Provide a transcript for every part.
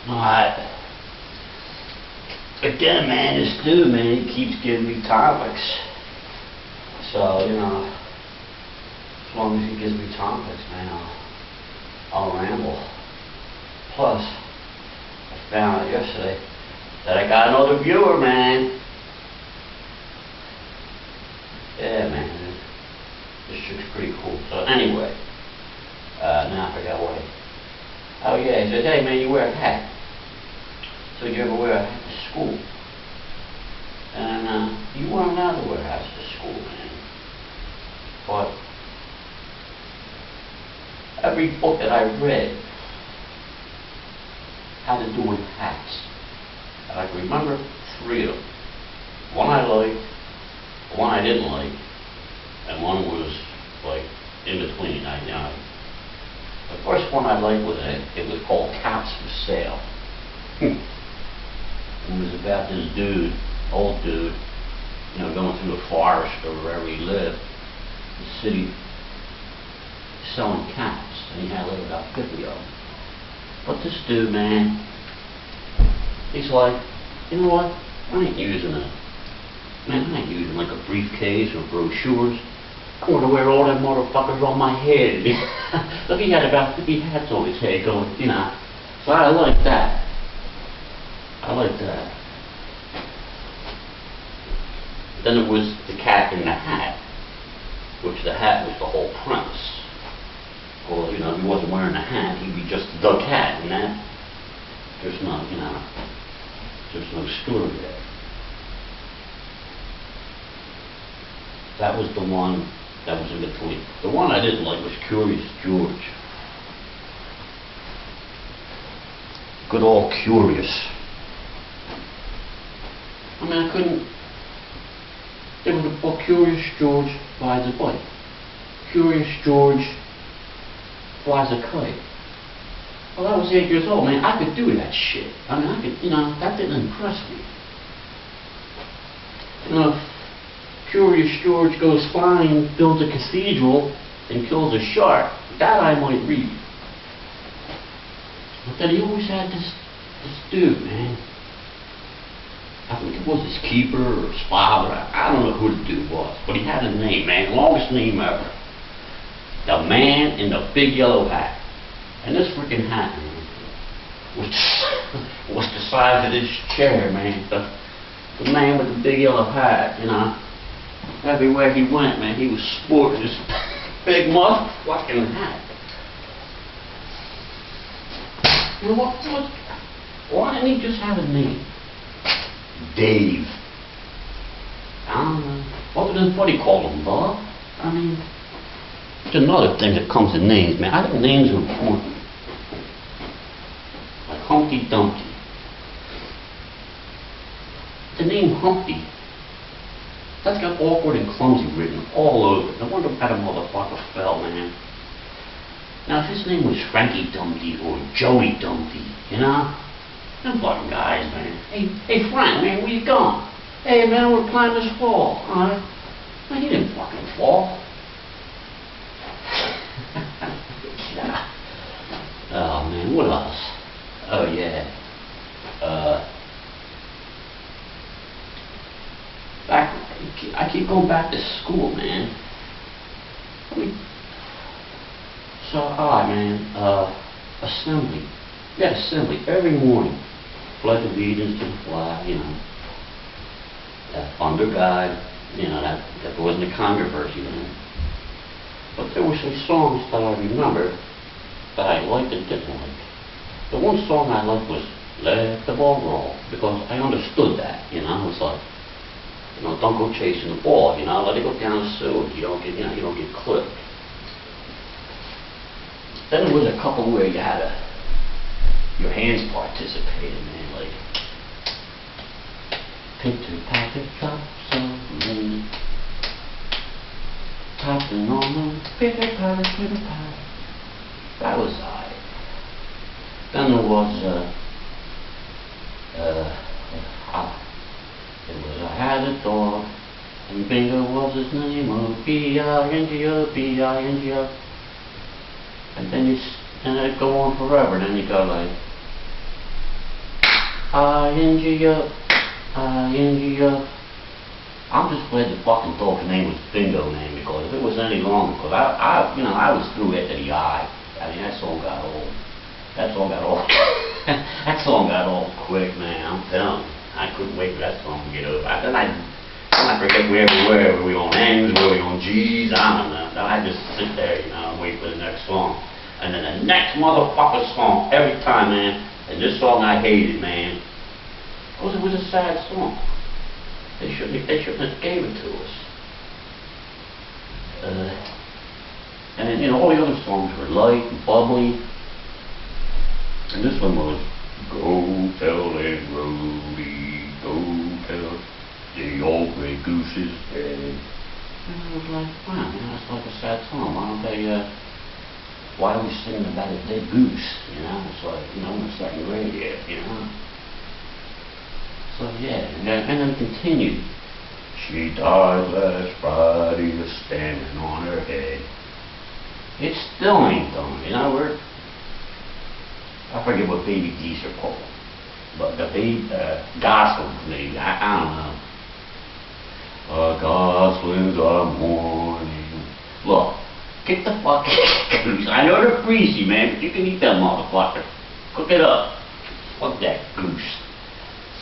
Alright. Again, man, this dude, man, he keeps giving me topics. So, you know, as long as he gives me topics, man, I'll ramble. Plus, I found out yesterday that I got another viewer, man. Yeah, man, this chick's pretty cool. So anyway, now I forgot what. Oh yeah, he said, hey man, you wear a hat. So you ever wear a hat to school? And you weren't allowed to wear hats to school, man. But every book that I read had to do with hats. And I can remember 3 of them. One I liked, one I didn't like, and one was like in between. The first one I liked was it was called Caps for Sale. It was about this dude, old dude, you know, going through the forest or wherever he lived, the city, selling caps, and he had like about 50 of them. But this dude, man, he's like, you know what? I ain't using like a briefcase or brochures. I want to wear all them motherfuckers on my head. Look, he had about 50 hats on his head going, you know. So I like that. Then there was the cat in the hat, which the hat was the whole premise. Well, you know, if he wasn't wearing a hat, he'd be just the cat, and that, there's no story there. That was the one that was in between. The one I didn't like was Curious George. Good old Curious. I mean, I couldn't. There was a book, Curious George Flies a Bike. Curious George Flies a Kite. Well, I was 8 years old, man. I could do that shit. I mean, I could, you know, that didn't impress me. You know, Curious George goes flying, builds a cathedral, and kills a shark. That I might read. But then he always had this dude, man. I think it was his keeper or his father. I don't know who the dude was, but he had a name, man. Longest name ever. The Man in the Big Yellow Hat. And this freaking hat, man, was the size of this chair, man. The man with the big yellow hat, you know. Everywhere he went, man, he was sporting this big motherfucking hat. You know what? Why didn't he just have a name? Dave. I don't know. Other than what he called him, Bob. I mean, it's another thing that comes in names, man. I think names are important. Like Humpty Dumpty. The name Humpty, that's got awkward and clumsy written all over it. No wonder how the motherfucker fell, man. Now, if his name was Frankie Dumpty or Joey Dumpty, you know? Them fucking guys, man. Hey Frank, man, where you going? Hey, man, we're playing this fall, alright? Man, he didn't fucking fall. Yeah. Oh, man, what else? Oh, yeah. I keep going back to school, man. Assembly. We had assembly every morning. Pledge allegiance to the flag, you know. That under God, you know, that wasn't a controversy, man. But there were some songs that I remember that I liked and didn't like. The one song I liked was Let the Ball Roll, because I understood that, you know. It's like, you know, don't go chasing the ball, you know, let it go down the sewage, you don't get clipped. Then there was a couple where you had your hands participated, man, like pitter patter drops on rain, tapping on the pitter patter. That was alright. Then there was I had a dog, and Bingo was his name, B-I-N-G-O, and then it'd go on forever. Then you go like, I-N-G-up, I-N-G-up. I'm just glad the fucking dog's name was Bingo, man, because if it was any longer, because I was through it to the eye. I mean, that song got old. That song got old. That song got old quick, man, I'm telling you. I couldn't wait for that song to get over. Then I forget where we were. Were we on N's? Were we on G's? I don't know. Then I just sit there, you know, and wait for the next song. And then the next motherfucker song, every time, man. And this song I hated, man. Because it was a sad song. They shouldn't have gave it to us. And then, you know, all the other songs were light and bubbly. And this one was, go tell that roadie, go tell the old gray goose is dead. And I was like, wow, you know, that's like a sad song. Why are we singing about a dead goose? You know, it's like, you know, it's starting to rain yet, you know. So yeah, and then it continued. She died last Friday, standing on her head. It still ain't done, you know, I forget what baby geese are called, but the baby, goslings maybe, I don't know. Goslings are mourning. Look, get the fucking goose. I know they're greasy, man, but you can eat that motherfucker. Cook it up. Fuck that goose.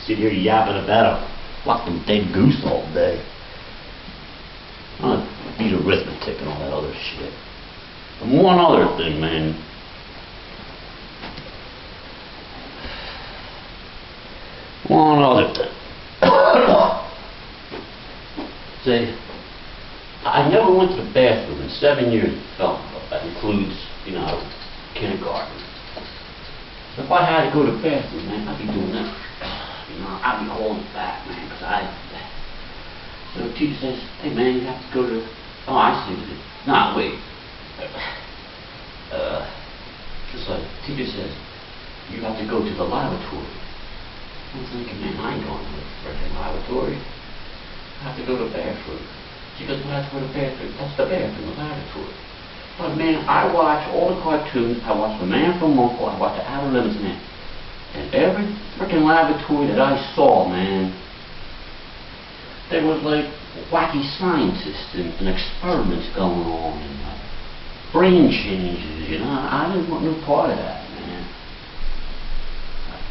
Sit here yapping about a fucking dead goose all day. Beat arithmetic and all that other shit. And one other thing, man. One other thing. See, I never went to the bathroom in 7 years of Feltonville. That includes, you know, kindergarten. If I had to go to the bathroom, man, I'd be doing that. You know, I'd be holding it back, man, because so the teacher says, hey, man, you have to go to, oh, I see what it is. No, wait. Just like, the teacher says, you have to go to the lavatory. I'm thinking, man, I ain't going to the freaking lavatory. I have to go to the bathroom. She goes, well, that's where the bathroom, that's the bathroom, the lavatory. But, man, I watch all the cartoons. I watch The Man from U.N.C.L.E., I watch The Outer Limits, man. And every freaking lavatory that I saw, man, there was like wacky scientists and experiments going on and brain changes, you know. I didn't want no part of that, man.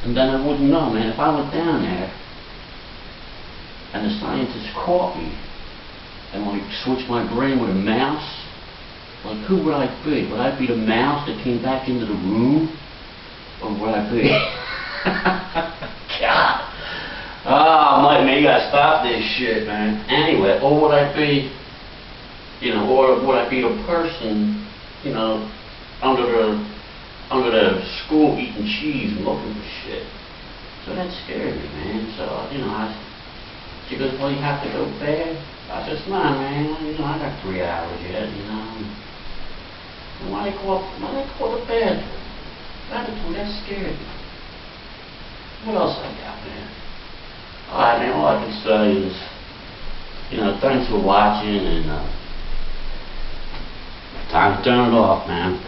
And then I wouldn't know, man, if I went down there and the scientists caught me and like switched my brain with a mouse, like who would I be? Would I be the mouse that came back into the room? Or would I be? God. Oh, man, you gotta stop this shit, man. Anyway, or would I be, you know, or would I be a person, you know, under the school eating cheese and looking for shit? So that scared me, man. So, you know, she goes, well, you have to go to bed. I said, nah, man, you know, I got 3 hours yet, you know. And why they call the bed? That scared me. What else I got, man? Alright, man, all I can say is, you know, thanks for watching, and time to turn it off, man.